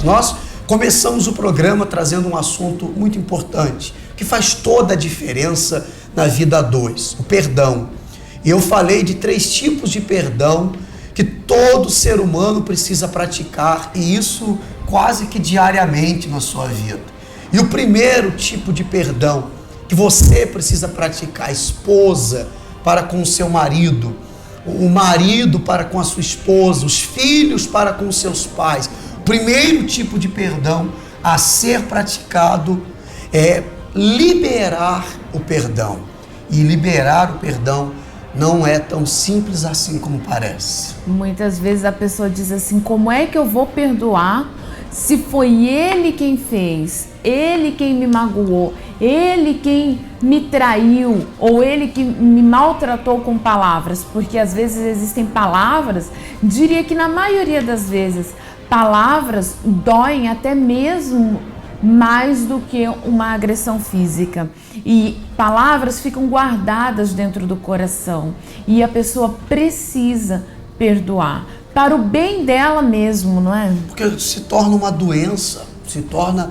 Nós começamos o programa trazendo um assunto muito importante, que faz toda a diferença na vida a dois, o perdão. E eu falei de 3 tipos de perdão que todo ser humano precisa praticar, e isso quase que diariamente na sua vida. E o primeiro tipo de perdão que você precisa praticar, a esposa para com o seu marido, o marido para com a sua esposa, os filhos para com os seus pais. O primeiro tipo de perdão a ser praticado é liberar o perdão. E liberar o perdão não é tão simples assim como parece. Muitas vezes a pessoa diz assim: como é que eu vou perdoar se foi ele quem fez, ele quem me magoou, ele quem me traiu, ou ele que me maltratou com palavras? Porque às vezes existem palavras, diria que na maioria das vezes, palavras doem até mesmo mais do que uma agressão física. E palavras ficam guardadas dentro do coração. E a pessoa precisa perdoar. Para o bem dela mesmo, não é? Porque se torna uma doença, se torna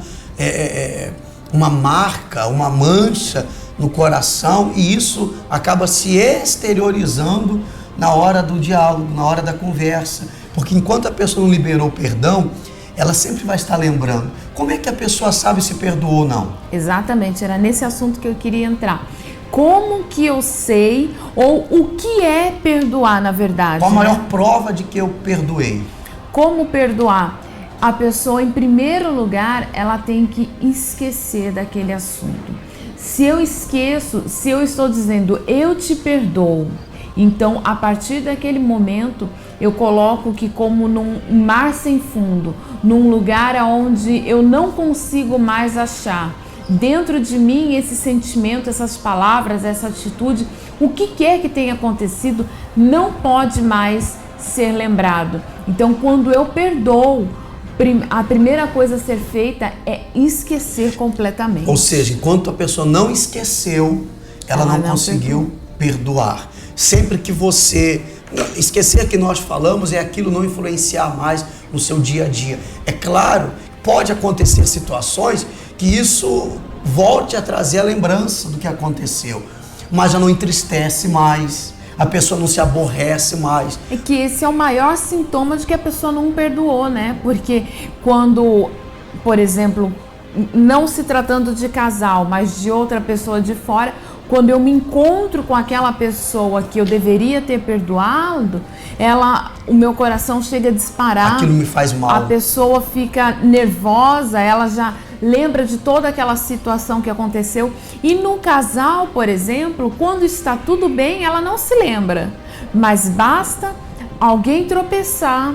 uma marca, uma mancha no coração, e isso acaba se exteriorizando na hora do diálogo, na hora da conversa. Porque enquanto a pessoa não liberou o perdão, ela sempre vai estar lembrando. Como é que a pessoa sabe se perdoou ou não? Exatamente, era nesse assunto que eu queria entrar. Como que eu sei, ou o que é perdoar, na verdade? Qual a maior prova de que eu perdoei? Como perdoar? A pessoa, em primeiro lugar, ela tem que esquecer daquele assunto. Se eu esqueço, se eu estou dizendo eu te perdoo, então a partir daquele momento eu coloco que como num mar sem fundo, num lugar onde eu não consigo mais achar dentro de mim esse sentimento, essas palavras, essa atitude, o que quer que tenha acontecido, não pode mais ser lembrado. Então, quando eu perdoo, a primeira coisa a ser feita é esquecer completamente. Ou seja, enquanto a pessoa não esqueceu, ela não conseguiu perdoar. Sempre que você esquecer que nós falamos, é aquilo não influenciar mais no seu dia a dia. É claro, pode acontecer situações que isso volte a trazer a lembrança do que aconteceu, mas já não entristece mais, a pessoa não se aborrece mais. É que esse é o maior sintoma de que a pessoa não perdoou, né? Porque quando, por exemplo, não se tratando de casal, mas de outra pessoa de fora, quando eu me encontro com aquela pessoa que eu deveria ter perdoado, o meu coração chega a disparar. Aquilo me faz mal. A pessoa fica nervosa, ela já lembra de toda aquela situação que aconteceu. E no casal, por exemplo, quando está tudo bem, ela não se lembra. Mas basta alguém tropeçar,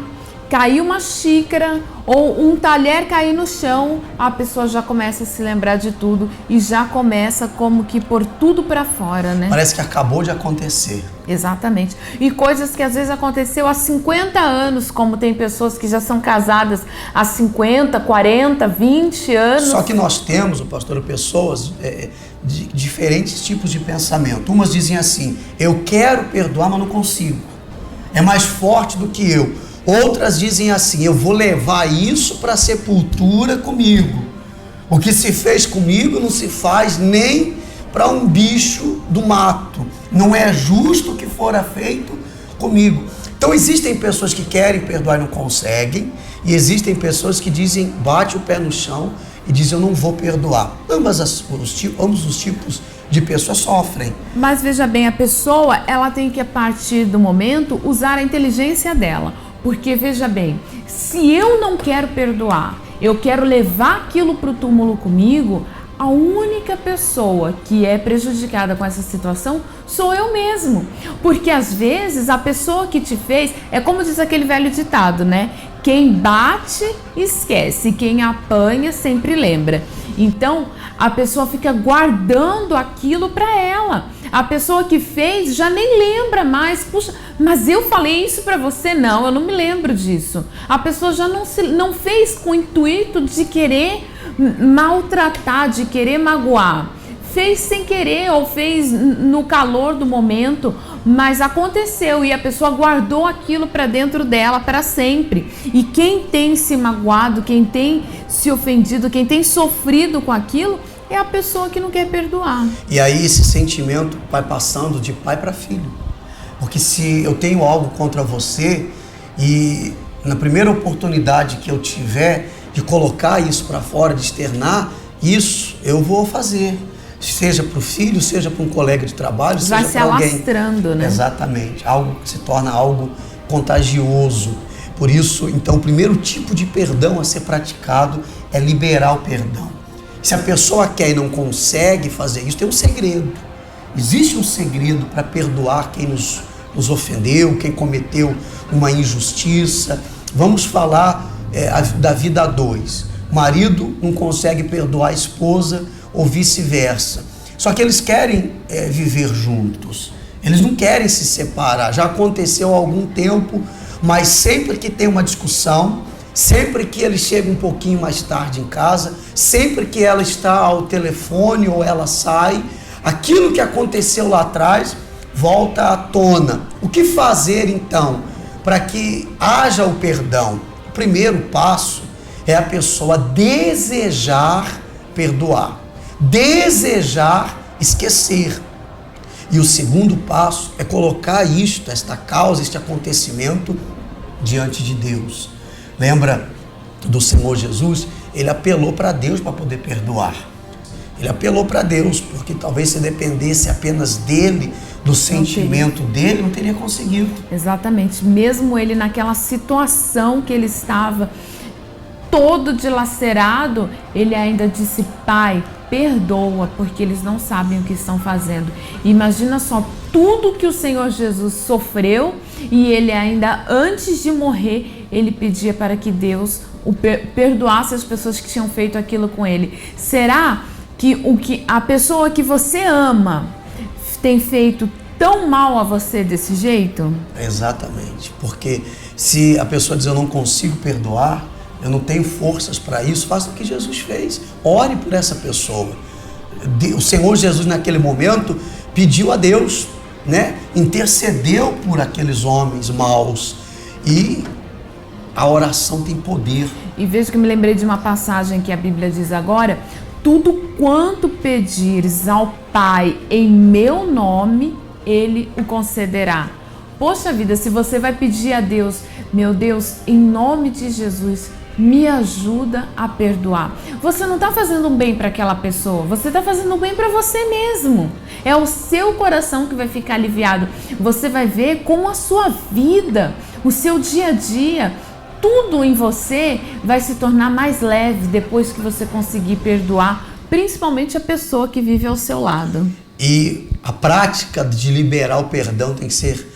cair uma xícara ou um talher cair no chão, a pessoa já começa a se lembrar de tudo e já começa como que pôr tudo pra fora, né? Parece que acabou de acontecer. Exatamente. E coisas que às vezes aconteceu há 50 anos, como tem pessoas que já são casadas há 50, 40, 20 anos. Só que nós temos, pastor, pessoas de diferentes tipos de pensamento. Umas dizem assim: eu quero perdoar, mas não consigo. É mais forte do que eu. Outras dizem assim: eu vou levar isso para a sepultura comigo. O que se fez comigo não se faz nem para um bicho do mato. Não é justo o que fora feito comigo. Então existem pessoas que querem perdoar e não conseguem, e existem pessoas que dizem, bate o pé no chão e dizem: eu não vou perdoar. Ambos os tipos de pessoas sofrem. Mas veja bem, a pessoa, ela tem que, a partir do momento, usar a inteligência dela. Porque, veja bem, se eu não quero perdoar, eu quero levar aquilo para o túmulo comigo, a única pessoa que é prejudicada com essa situação sou eu mesmo. Porque, às vezes, a pessoa que te fez, é como diz aquele velho ditado, né? Quem bate, esquece. Quem apanha, sempre lembra. Então, a pessoa fica guardando aquilo para ela. A pessoa que fez já nem lembra mais. Puxa, mas eu falei isso para você? Não, eu não me lembro disso. A pessoa já não fez com o intuito de querer maltratar, de querer magoar. Fez sem querer ou fez no calor do momento, mas aconteceu e a pessoa guardou aquilo para dentro dela para sempre. E quem tem se magoado, quem tem se ofendido, quem tem sofrido com aquilo, é a pessoa que não quer perdoar. E aí esse sentimento vai passando de pai para filho. Porque se eu tenho algo contra você e na primeira oportunidade que eu tiver de colocar isso para fora, de externar isso, eu vou fazer. Seja para o filho, seja para um colega de trabalho, vai seja para alguém. Vai se alastrando, né? Exatamente. Algo que se torna algo contagioso. Por isso, então, o primeiro tipo de perdão a ser praticado é liberar o perdão. Se a pessoa quer e não consegue fazer isso, tem um segredo. Existe um segredo para perdoar quem nos ofendeu, quem cometeu uma injustiça. Vamos falar da vida a dois. O marido não consegue perdoar a esposa ou vice-versa. Só que eles querem viver juntos. Eles não querem se separar. Já aconteceu há algum tempo, mas sempre que tem uma discussão, sempre que ele chega um pouquinho mais tarde em casa, sempre que ela está ao telefone ou ela sai, aquilo que aconteceu lá atrás volta à tona. O que fazer então para que haja o perdão? O primeiro passo é a pessoa desejar perdoar, desejar esquecer. E o segundo passo é colocar esta causa, este acontecimento diante de Deus. Lembra do Senhor Jesus? Ele apelou para Deus para poder perdoar. Ele apelou para Deus, porque talvez se dependesse apenas dele, do sentimento dele, não teria conseguido. Exatamente. Mesmo ele naquela situação que ele estava todo dilacerado, ele ainda disse: Pai, perdoa, porque eles não sabem o que estão fazendo. Imagina só tudo que o Senhor Jesus sofreu e ele ainda, antes de morrer, ele pedia para que Deus o perdoasse as pessoas que tinham feito aquilo com ele. Será que a pessoa que você ama tem feito tão mal a você desse jeito? Exatamente, porque se a pessoa diz: eu não consigo perdoar, eu não tenho forças para isso, faça o que Jesus fez. Ore por essa pessoa. O Senhor Jesus, naquele momento, pediu a Deus, né? Intercedeu por aqueles homens maus. E a oração tem poder. E veja que eu me lembrei de uma passagem que a Bíblia diz agora: tudo quanto pedires ao Pai em meu nome, Ele o concederá. Poxa vida, se você vai pedir a Deus: meu Deus, em nome de Jesus, me ajuda a perdoar. Você não está fazendo um bem para aquela pessoa, você está fazendo um bem para você mesmo. É o seu coração que vai ficar aliviado. Você vai ver como a sua vida, o seu dia a dia, tudo em você vai se tornar mais leve depois que você conseguir perdoar, principalmente a pessoa que vive ao seu lado. E a prática de liberar o perdão tem que ser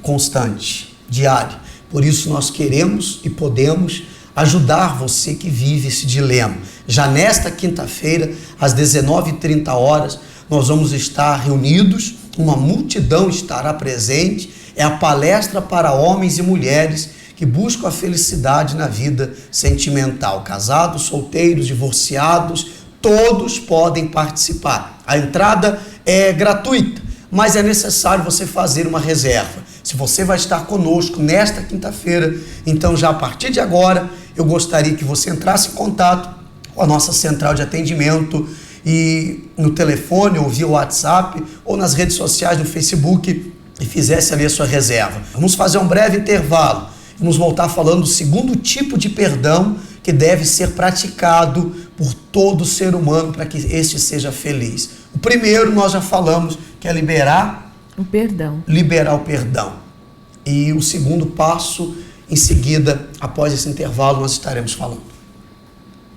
constante, diária. Por isso nós queremos e podemos ajudar você que vive esse dilema. Já nesta quinta-feira, às 19h30, nós vamos estar reunidos, uma multidão estará presente. É a palestra para homens e mulheres que buscam a felicidade na vida sentimental. Casados, solteiros, divorciados, todos podem participar. A entrada é gratuita, mas é necessário você fazer uma reserva. Se você vai estar conosco nesta quinta-feira, então já a partir de agora, eu gostaria que você entrasse em contato com a nossa central de atendimento e no telefone, ou via WhatsApp, ou nas redes sociais, no Facebook, e fizesse ali a sua reserva. Vamos fazer um breve intervalo. Vamos voltar falando do segundo tipo de perdão que deve ser praticado por todo ser humano para que este seja feliz. O primeiro nós já falamos, que é liberar o perdão. Liberar o perdão. E o segundo passo, em seguida, após esse intervalo, nós estaremos falando.